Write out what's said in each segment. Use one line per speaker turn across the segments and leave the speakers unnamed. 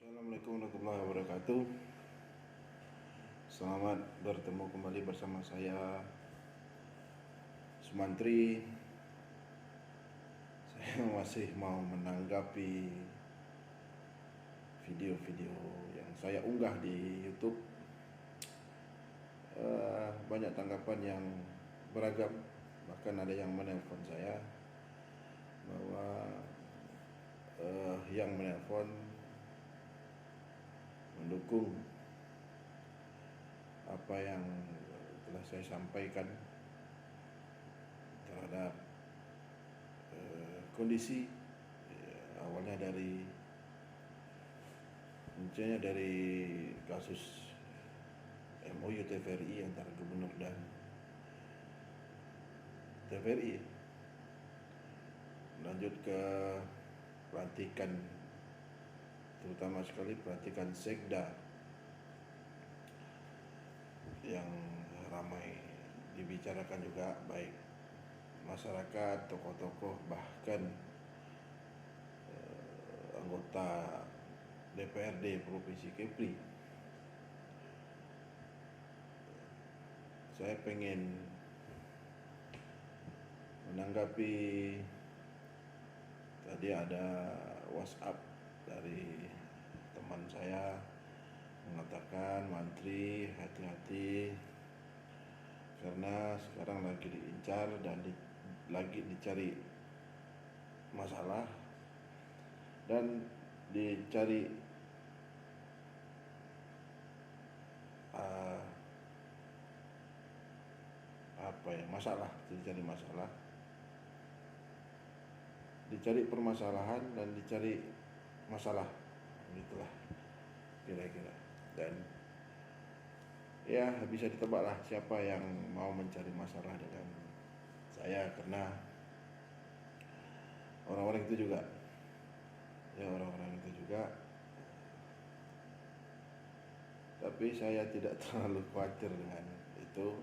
Assalamualaikum warahmatullahi wabarakatuh. Selamat bertemu kembali bersama saya Sumantri. Saya masih mau menanggapi video-video yang saya unggah di YouTube. Banyak tanggapan yang beragam, bahkan ada yang menelpon saya bahwa yang menelpon mendukung apa yang telah saya sampaikan terhadap kondisi awalnya misalnya dari kasus MOU TVRI antara gubernur dan TVRI, lanjut ke pelantikan, terutama sekali pelantikan Sekda yang ramai dibicarakan juga, baik masyarakat, tokoh-tokoh, bahkan anggota DPRD Provinsi Kepri. Saya pengen menanggapi, tadi ada WhatsApp dari teman saya mengatakan, "Mantri, hati-hati karena sekarang lagi diincar dan lagi dicari masalah dan dicari masalah, dicari permasalahan dan dicari masalah, begitulah kira-kira. Dan ya bisa ditebaklah siapa yang mau mencari masalah dengan saya, karena orang-orang itu juga tapi saya tidak terlalu khawatir dengan itu.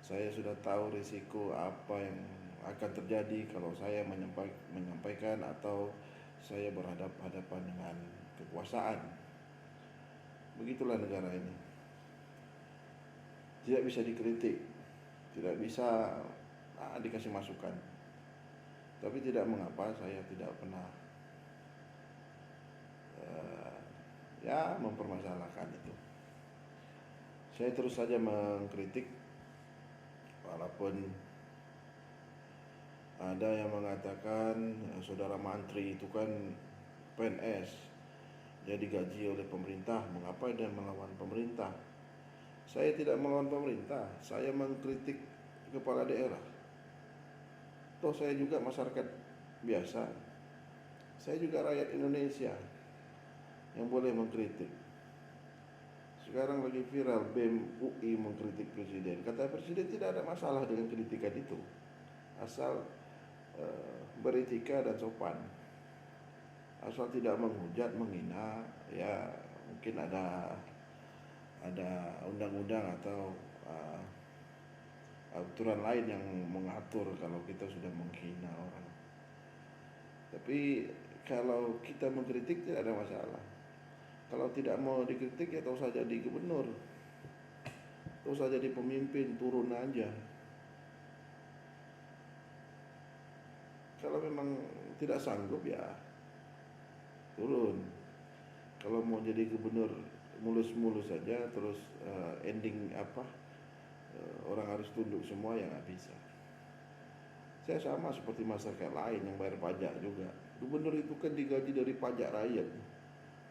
Saya sudah tahu risiko apa yang akan terjadi kalau saya menyampaikan atau saya berhadapan-hadapan dengan kekuasaan. Begitulah negara ini. Tidak bisa dikritik, tidak bisa dikasih masukan. Tapi tidak mengapa, saya tidak pernah mempermasalahkan itu. Saya terus saja mengkritik, walaupun ada yang mengatakan saudara Mantri itu kan PNS, dia digaji oleh pemerintah, mengapa dia melawan pemerintah? Saya tidak melawan pemerintah, saya mengkritik kepala daerah. Toh saya juga masyarakat biasa, saya juga rakyat Indonesia yang boleh mengkritik. Sekarang lagi viral BEM UI mengkritik presiden. Kata presiden tidak ada masalah dengan kritikan itu, asal beretika dan sopan, asal tidak menghujat, menghina. Ya mungkin ada undang-undang atau aturan lain yang mengatur kalau kita sudah menghina orang. Tapi kalau kita mengkritik tidak ada masalah. Kalau tidak mau dikritik ya tak usah jadi gubernur, tak usah jadi pemimpin, turun aja. Kalau memang tidak sanggup ya turun. Kalau mau jadi gubernur mulus-mulus saja terus ending orang harus tunduk semua, ya nggak bisa. Saya sama seperti masyarakat lain yang bayar pajak juga. Gubernur itu kan digaji dari pajak rakyat.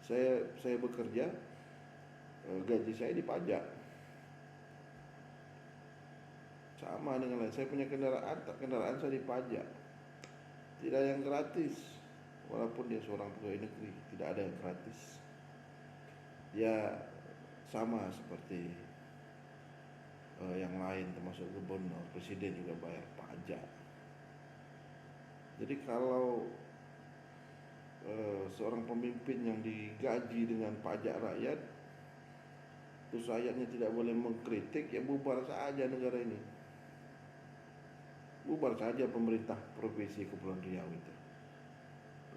Saya bekerja, gaji saya dipajak. Sama dengan lain, saya punya kendaraan saya dipajak. Tidak ada yang gratis, walaupun dia seorang pegawai negeri, tidak ada yang gratis. Ya sama seperti yang lain, termasuk gubernur, presiden juga bayar pajak. Jadi kalau seorang pemimpin yang digaji dengan pajak rakyat, terus rakyatnya tidak boleh mengkritik, ya bubar saja negara ini. Bubar saja pemerintah Provinsi Kepulauan Riau itu.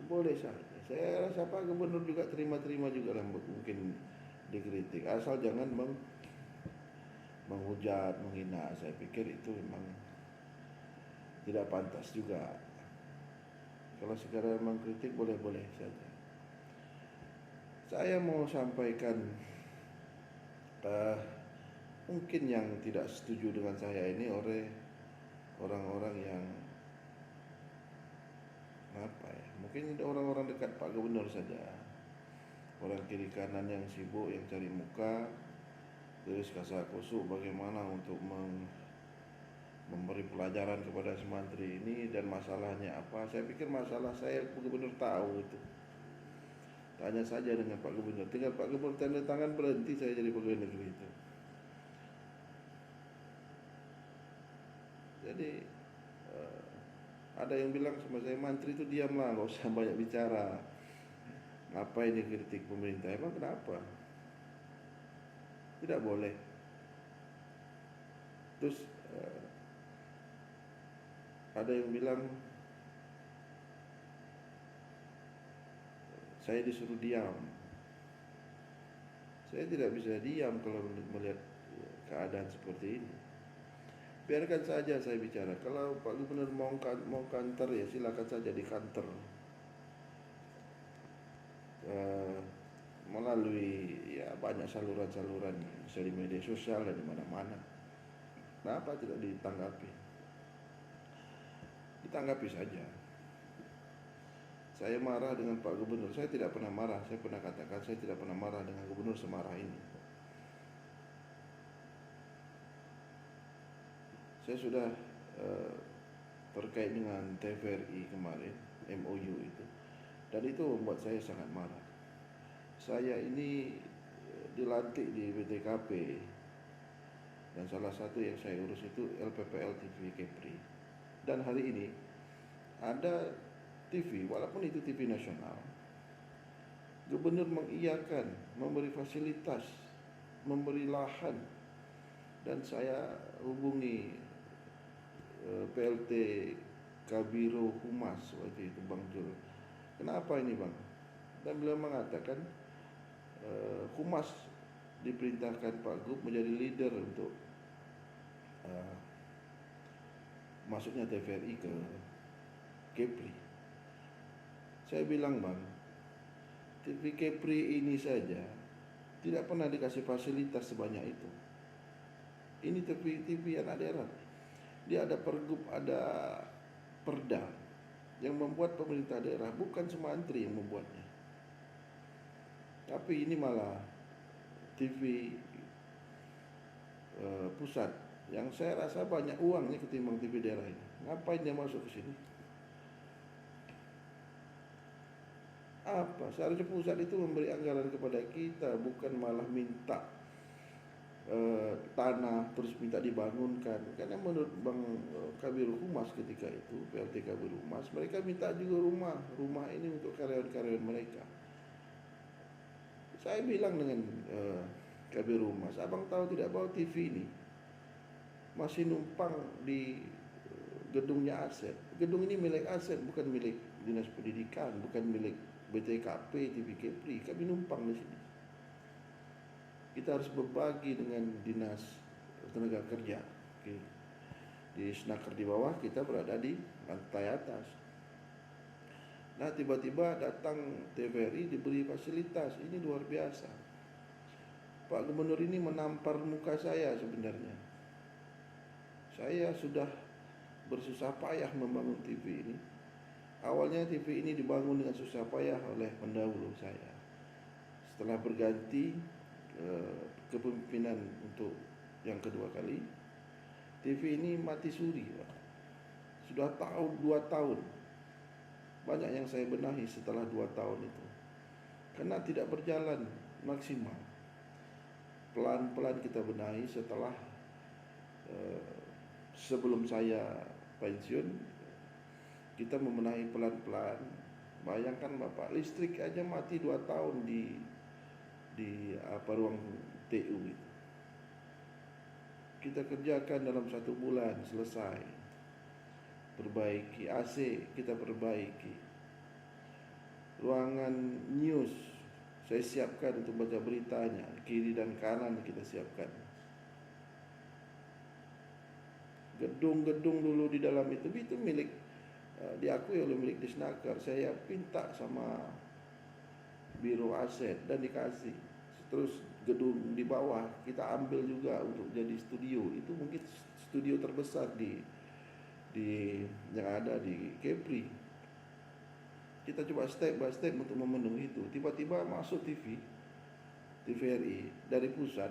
Boleh saja. Saya rasa Pak Gubernur juga terima-terima juga lah mungkin dikritik, asal jangan menghujat, menghina. Saya pikir itu memang tidak pantas juga. Kalau sekarang memang kritik boleh-boleh saja. Saya mau sampaikan mungkin yang tidak setuju dengan saya ini oleh orang-orang yang apa ya, mungkin orang-orang dekat Pak Gubernur saja, orang kiri kanan yang sibuk, yang cari muka, terus kasakusuk bagaimana untuk memberi pelajaran kepada semantri ini dan masalahnya apa. Saya pikir masalah saya Pak Gubernur tahu itu. Tanya saja dengan Pak Gubernur, tinggal Pak Gubernur tanda tangan berhenti saya jadi pegawai negeri itu. Jadi ada yang bilang sama saya, mantri itu diamlah, nggak usah banyak bicara. Ngapain kritik pemerintah? Emang kenapa? Tidak boleh. Terus ada yang bilang saya disuruh diam. Saya tidak bisa diam kalau melihat keadaan seperti ini. Biarkan saja saya bicara. Kalau Pak Gubernur mau kantor ya silakan saja di kantor. Melalui ya banyak saluran-saluran, bisa di media sosial dan di mana-mana. Kenapa tidak ditanggapi? Ditanggapi saja. Saya marah dengan Pak Gubernur. Saya tidak pernah marah. Saya pernah katakan saya tidak pernah marah dengan Gubernur semarah ini. Saya sudah terkait dengan TVRI kemarin, MOU itu, dan itu membuat saya sangat marah. Saya ini dilantik di BTKP dan salah satu yang saya urus itu LPPL TV Kepri. Dan hari ini ada TV, walaupun itu TV nasional, Gubernur mengiyakan, memberi fasilitas, memberi lahan, dan saya hubungi PLT Kabiro Humas waktu itu, Bang Jul. Kenapa ini Bang? Dan beliau mengatakan Humas diperintahkan Pak Gub menjadi leader untuk masuknya TVRI ke Kepri. Saya bilang Bang, TV Kepri ini saja tidak pernah dikasih fasilitas sebanyak itu. Ini TV anak daerah. Dia ada pergub, ada perda yang membuat pemerintah daerah, bukan semantri yang membuatnya. Tapi ini malah TV pusat yang saya rasa banyak uangnya ketimbang TV daerah ini. Ngapain dia masuk ke sini? Apa? Seharusnya pusat itu memberi anggaran kepada kita, bukan malah minta tanah terus minta dibangunkan. Karena menurut Bang Kabir Humas ketika itu, PLT Kabir Humas, mereka minta juga rumah ini untuk karyawan-karyawan mereka. Saya bilang dengan Kabir Humas, abang tahu tidak bahwa TV ini masih numpang di gedungnya Aset. Gedung ini milik Aset, bukan milik Dinas Pendidikan, bukan milik BTKP, TV Kepri. Kami numpang di sini. Kita harus berbagi dengan Dinas Tenaga Kerja. Oke. Di Snaker di bawah, kita berada di lantai atas. Nah tiba-tiba datang TVRI diberi fasilitas. Ini luar biasa. Pak Gubernur ini menampar muka saya sebenarnya. Saya sudah bersusah payah membangun TV ini. Awalnya TV ini dibangun dengan susah payah oleh pendahulu saya. Setelah berganti kepemimpinan untuk yang kedua kali, TV ini mati suri Pak. Sudah 2 tahun. Banyak yang saya benahi setelah 2 tahun itu, karena tidak berjalan maksimal. Pelan-pelan kita benahi. Setelah sebelum saya pensiun, kita membenahi pelan-pelan. Bayangkan Bapak, listrik aja mati 2 tahun di ruang TU itu. Kita kerjakan dalam 1 bulan selesai. Perbaiki AC, kita perbaiki. ruangan news saya siapkan untuk baca beritanya, kiri dan kanan kita siapkan. Gedung-gedung dulu di dalam itu milik diakui oleh milik Disnaker. Saya minta sama biro aset dan dikasih. Terus gedung di bawah kita ambil juga untuk jadi studio. Itu mungkin studio terbesar di yang ada di Kepri. Kita coba step by step untuk memenuhi itu. Tiba-tiba masuk TVRI dari pusat,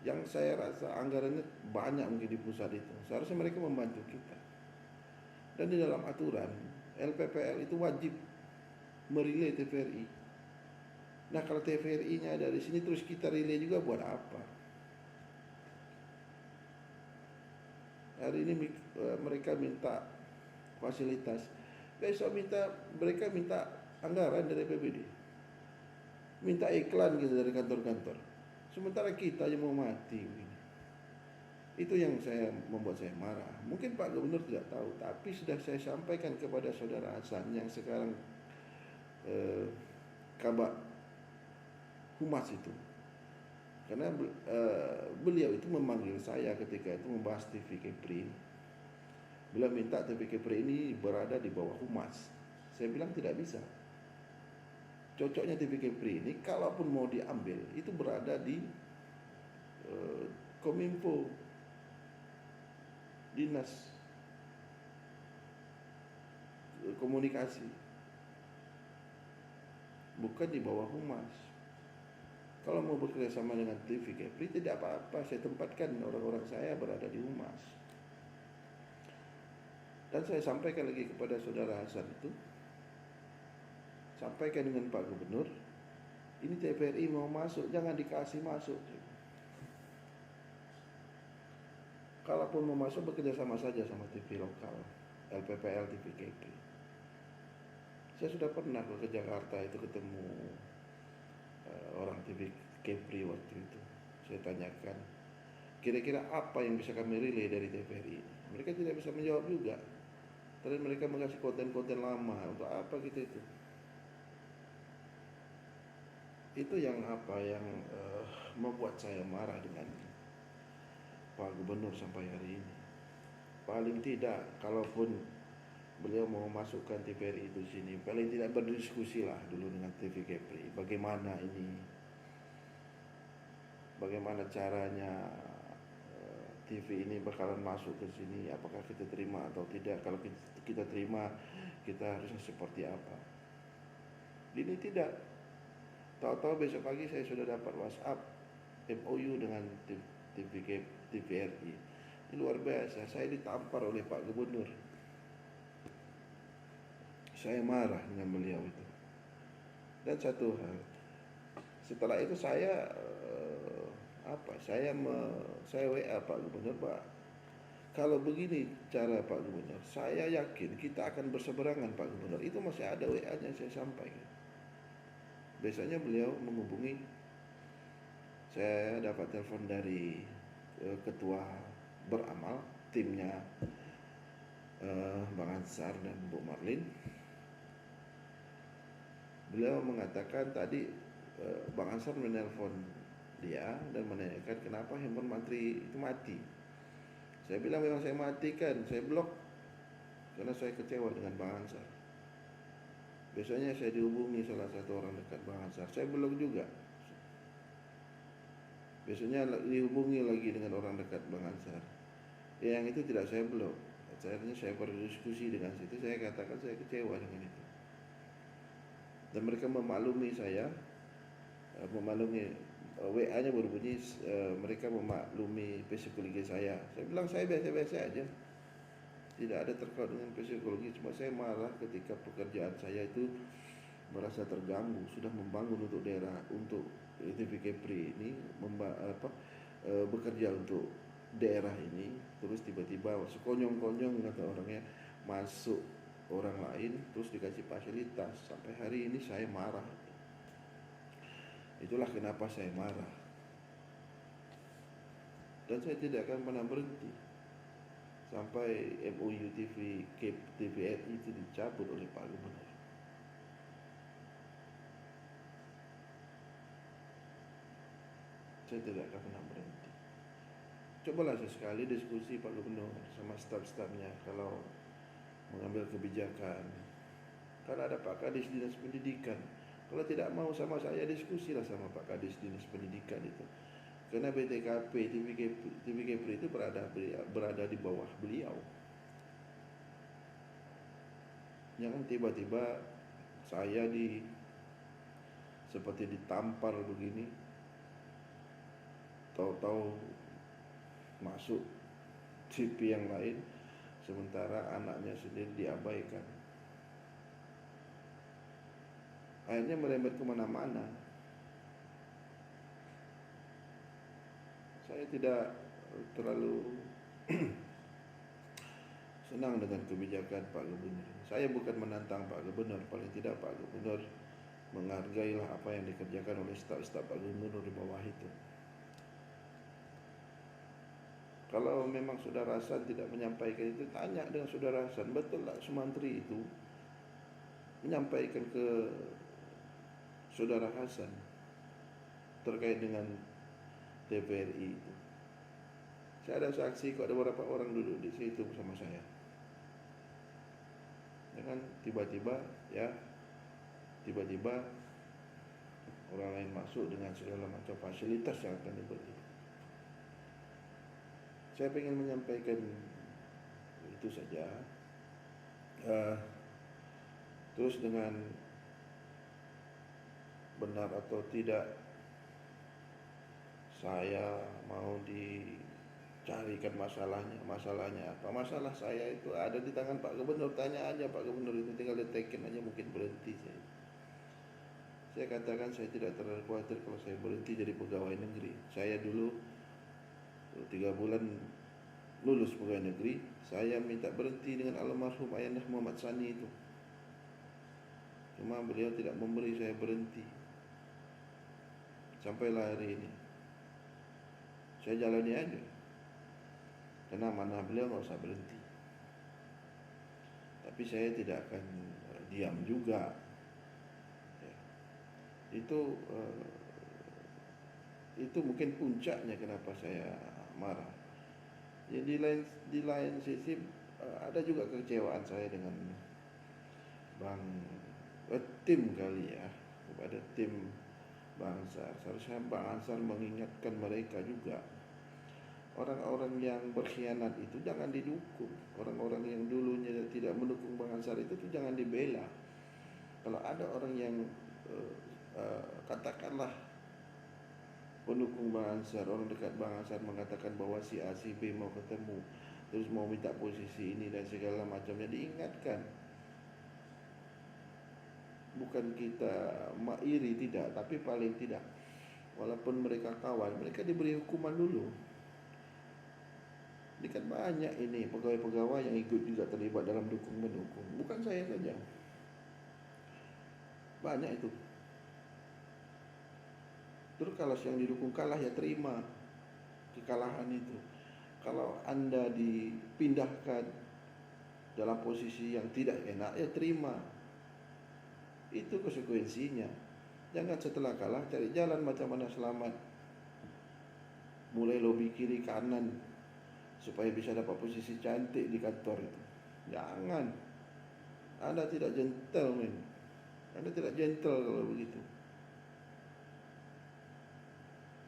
yang saya rasa anggarannya banyak mungkin di pusat itu. Seharusnya mereka membantu kita. Dan di dalam aturan LPPL itu wajib merilai TVRI. Nah kalau TVRI-nya dari sini terus kita relay juga buat apa? Hari ini mereka minta fasilitas, besok mereka minta anggaran dari APBD, minta iklan gitu dari kantor-kantor. Sementara kita yang mau mati begini. Itu yang membuat saya marah. Mungkin Pak Gubernur tidak tahu, tapi sudah saya sampaikan kepada Saudara Hasan yang sekarang Kabak Humas itu. Karena beliau itu memanggil saya ketika itu membahas TV Kepri. Beliau minta TV Kepri ini berada di bawah Humas. Saya bilang tidak bisa. Cocoknya TV Kepri ini kalaupun mau diambil itu berada di Kominfo, Dinas Komunikasi, bukan di bawah Humas. Kalau mau bekerja sama dengan TV Kepri tidak apa-apa, saya tempatkan orang-orang saya berada di Humas. Dan saya sampaikan lagi kepada Saudara Hasan itu, sampaikan dengan Pak Gubernur, ini TVRI mau masuk, jangan dikasih masuk. Kalaupun mau masuk bekerja sama saja sama TV lokal, LPPL, TV Kepri. Saya sudah pernah ke Jakarta itu ketemu orang TV Kepri waktu itu. Saya tanyakan, kira-kira apa yang bisa kami relay dari TVRI? Mereka tidak bisa menjawab juga. Terus mereka mengasih konten-konten lama. Untuk apa gitu itu? Itu yang membuat saya marah dengan Pak Gubernur sampai hari ini. Paling tidak, kalaupun beliau mau masukkan TVRI itu di sini, paling tidak berdiskusi lah dulu dengan TV Kepri. Bagaimana caranya TV ini bakalan masuk ke sini, apakah kita terima atau tidak. Kalau kita terima, kita harusnya seperti apa. Ini tidak. Tahu-tahu besok pagi saya sudah dapat WhatsApp MOU dengan TVRI. Ini luar biasa. Saya ditampar oleh Pak Gubernur. Saya marah dengan beliau itu. Dan satu hal, setelah itu saya WA Pak Gubernur, Pak, kalau begini cara Pak Gubernur, saya yakin kita akan berseberangan Pak Gubernur. Itu masih ada WA-nya saya sampaikan. Besoknya beliau menghubungi, saya dapat telepon dari ketua beramal timnya Bang Ansar dan Bu Marlin. Beliau mengatakan tadi Bang Ansar menelpon dia dan menanyakan kenapa handphone mantri itu mati. Saya bilang memang saya matikan, saya blok karena saya kecewa dengan Bang Ansar. Besoknya saya dihubungi salah satu orang dekat Bang Ansar, saya blok juga. Besoknya dihubungi lagi dengan orang dekat Bang Ansar, yang itu tidak saya blok. Akhirnya saya berdiskusi dengan situ, saya katakan saya kecewa dengan itu. Dan mereka memaklumi saya, WA-nya berbunyi, mereka memaklumi psikologi saya. Saya bilang saya biasa-biasa aja, tidak ada terkait dengan psikologi. Cuma saya marah ketika pekerjaan saya itu merasa terganggu. Sudah membangun untuk daerah, untuk TV Kepri ini bekerja untuk daerah ini, terus tiba-tiba sekonyong-konyong kata orangnya masuk orang lain terus dikasih fasilitas. Sampai hari ini saya marah. Itulah kenapa saya marah. Dan saya tidak akan pernah berhenti sampai MOU TVRI itu dicabut oleh Pak Gubernur. Saya tidak akan pernah berhenti. Cobalah sesekali diskusi Pak Gubernur sama staf-stafnya kalau mengambil kebijakan. Karena ada Pak Kadis Dinas Pendidikan. Kalau tidak mau sama saya, diskusilah sama Pak Kadis Dinas Pendidikan itu. Karena BTKP, TVKP itu berada di bawah beliau. Jangan tiba-tiba saya seperti ditampar begini, tahu-tahu masuk TV yang lain, sementara anaknya sendiri diabaikan. Akhirnya merembet kemana-mana. Saya tidak terlalu senang dengan kebijakan Pak Gubernur. Saya bukan menantang Pak Gubernur, paling tidak Pak Gubernur menghargailah apa yang dikerjakan oleh staf-staf Pak Gubernur di bawah itu. Kalau memang Saudara Hasan tidak menyampaikan itu, tanya dengan Saudara Hasan, betul tak Sumantri itu menyampaikan ke Saudara Hasan terkait dengan TVRI itu. Saya ada saksi kok, ada beberapa orang duduk di situ bersama saya. Jangan tiba-tiba orang lain masuk dengan segala macam fasilitas yang akan diberi. Saya ingin menyampaikan itu saja. Terus dengan benar atau tidak, saya mau dicarikan masalahnya apa. Masalah saya itu ada di tangan Pak Gubernur. Tanya aja Pak Gubernur itu, tinggal detekin aja, mungkin berhenti saya katakan saya tidak terlalu khawatir kalau saya berhenti jadi pegawai negeri. Saya dulu 3 bulan lulus pegawai negeri, saya minta berhenti dengan almarhum Ayanda Muhammad Sani itu. Cuma beliau tidak memberi saya berhenti. Sampailah hari ini saya jalani aja, karena mana beliau nggak usah berhenti. Tapi saya tidak akan diam juga ya. Itu mungkin puncaknya kenapa saya marah. Jadi di lain sisi ada juga kekecewaan saya dengan tim kali ya, kepada tim Bang Ansar. Seharusnya Bang Ansar mengingatkan mereka juga, orang-orang yang berkhianat itu jangan didukung. Orang-orang yang dulunya tidak mendukung Bang Ansar itu tuh jangan dibela. Kalau ada orang yang katakanlah pendukung Bang Ansar, orang dekat Bang Ansar mengatakan bahwa si A, si B mau ketemu, terus mau minta posisi ini dan segala macamnya, diingatkan. Bukan kita iri, tidak, tapi paling tidak walaupun mereka kawan, mereka diberi hukuman dulu. Ini kan banyak ini pegawai-pegawai yang ikut juga terlibat dalam dukung-mendukung. Bukan saya saja, banyak itu. Terus kalau yang didukung kalah, ya terima kekalahan itu. Kalau Anda dipindahkan dalam posisi yang tidak enak, ya terima. Itu konsekuensinya. Jangan setelah kalah cari jalan macam mana selamat, mulai lobi kiri kanan supaya bisa dapat posisi cantik di kantor itu. Jangan. Anda tidak gentleman. Anda tidak gentle kalau begitu.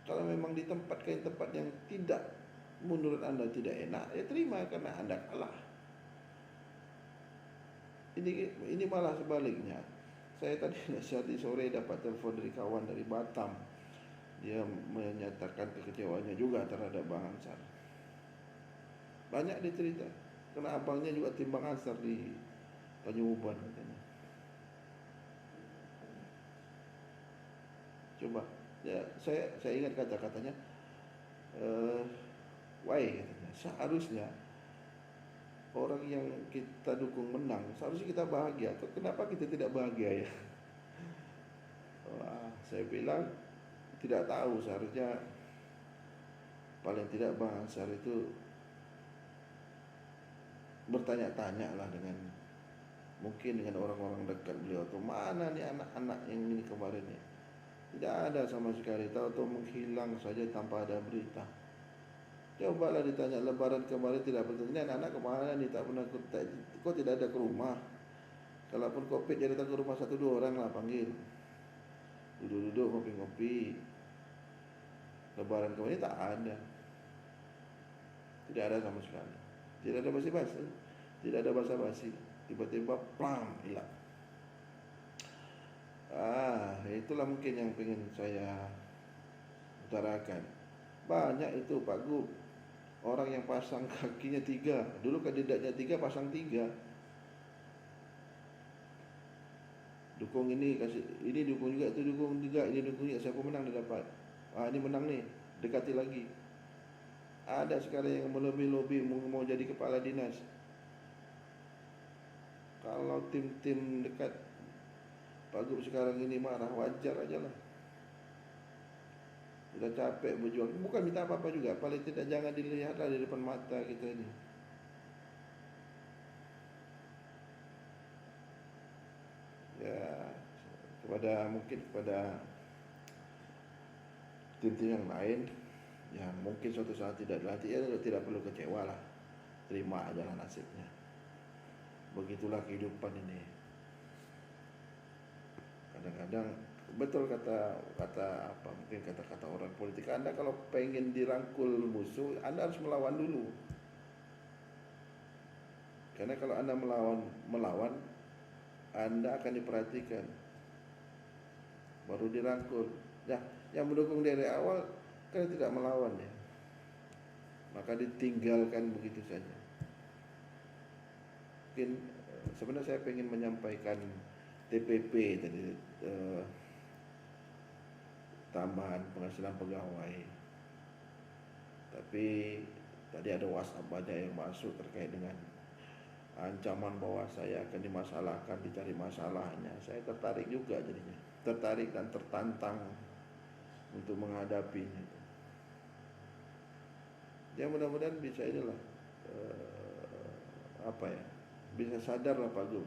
Kalau memang ditempatkan tempat yang tidak, menurut Anda tidak enak, ya terima karena Anda kalah. Ini malah sebaliknya. Saya tadi sore dapat telepon dari kawan dari Batam. Dia menyatakan kekecewaannya juga terhadap Bang Ansar. Banyak dia cerita, karena abangnya juga tim Bang Ansar di Tanjung Uban katanya. Coba, ya saya ingat kata-katanya, why katanya, seharusnya orang yang kita dukung menang, seharusnya kita bahagia. Atau kenapa kita tidak bahagia ya? Wah, saya bilang tidak tahu. Seharusnya paling tidak Bang Ansar itu bertanya-tanya lah mungkin dengan orang-orang dekat beliau tuh, mana nih anak-anak yang ini kemarin nih, Tidak ada sama sekali, tahu-tahu menghilang saja tanpa ada berita. Cobalah ditanya lebaran kemarin tidak bertanya, ini anak-anak kemana nih, tak pernah kok tidak ada ke rumah. Kalaupun covid dia datang ke rumah 1-2 orang lah panggil, duduk-duduk ngopi-ngopi. Lebaran kemarin tak ada, tidak ada sama sekali. Tidak ada basa-basi, tidak ada basa-basi. Tiba-tiba plam hilang. Itulah mungkin yang pengen saya utarakan. Banyak itu Pak Gub, orang yang pasang kakinya 3. Dulu kandidatnya 3, pasang 3. Dukung ini, kasih ini, dukung juga, itu dukung juga, ini dukung juga. Siapa menang dia dapat. Ini menang nih, dekati lagi. Ada sekarang yang melobi-lobi mau jadi kepala dinas. Kalau tim-tim dekat Pak Gub sekarang ini marah, wajar aja lah. Sudah capek berjuang, bukan minta apa-apa juga, paling tidak jangan dilihatlah di depan mata kita ini. Ya, mungkin kepada tim-tim yang lain yang mungkin suatu saat tidak dilatih, ya tidak perlu kecewa lah, terima aja lah nasibnya. Begitulah kehidupan ini. Kadang-kadang betul kata apa, mungkin kata-kata orang politik, Anda kalau pengen dirangkul musuh, Anda harus melawan dulu. Karena kalau Anda melawan, Anda akan diperhatikan, baru dirangkul. Ya, yang mendukung dari awal kan tidak melawan ya, maka ditinggalkan begitu saja. Mungkin sebenarnya saya ingin menyampaikan TPP tadi, tambahan penghasilan pegawai, tapi tadi ada WhatsApp banyak yang masuk terkait dengan ancaman bahwa saya akan dimasalahkan, dicari masalahnya. Saya tertarik juga jadinya, tertarik dan tertantang untuk menghadapinya. Ya mudah-mudahan bisa inilah, bisa sadar lah Pak Gub.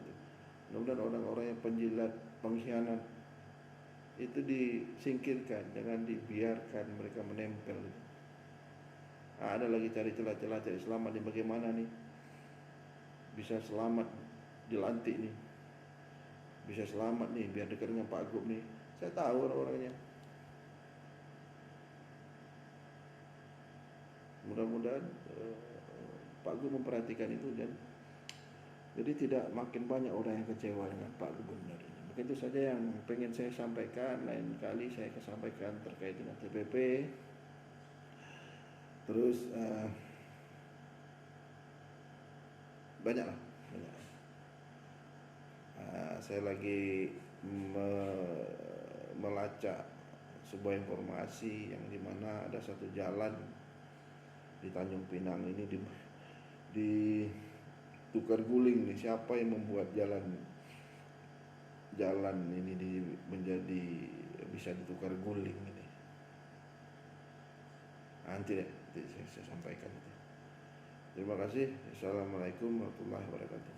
Mudah-mudahan orang-orang yang penjilat, pengkhianat itu disingkirkan, jangan dibiarkan mereka menempel. Ada lagi cari celah-celah, cari selamat nih, bagaimana nih bisa selamat dilantik nih, bisa selamat nih biar dekat dengan Pak Gub nih. Saya tahu orang-orangnya. Mudah-mudahan Pak Gub memperhatikan itu, dan jadi tidak makin banyak orang yang kecewa dengan Pak Gubernur ini. Mungkin itu saja yang pengen saya sampaikan. Lain kali saya akan sampaikan terkait dengan TPP. Terus banyak. Saya lagi melacak sebuah informasi yang dimana ada satu jalan di Tanjung Pinang ini di tukar guling nih, siapa yang membuat jalan ini menjadi bisa ditukar guling ini. Nanti saya sampaikan. Terima kasih. Assalamualaikum warahmatullahi wabarakatuh.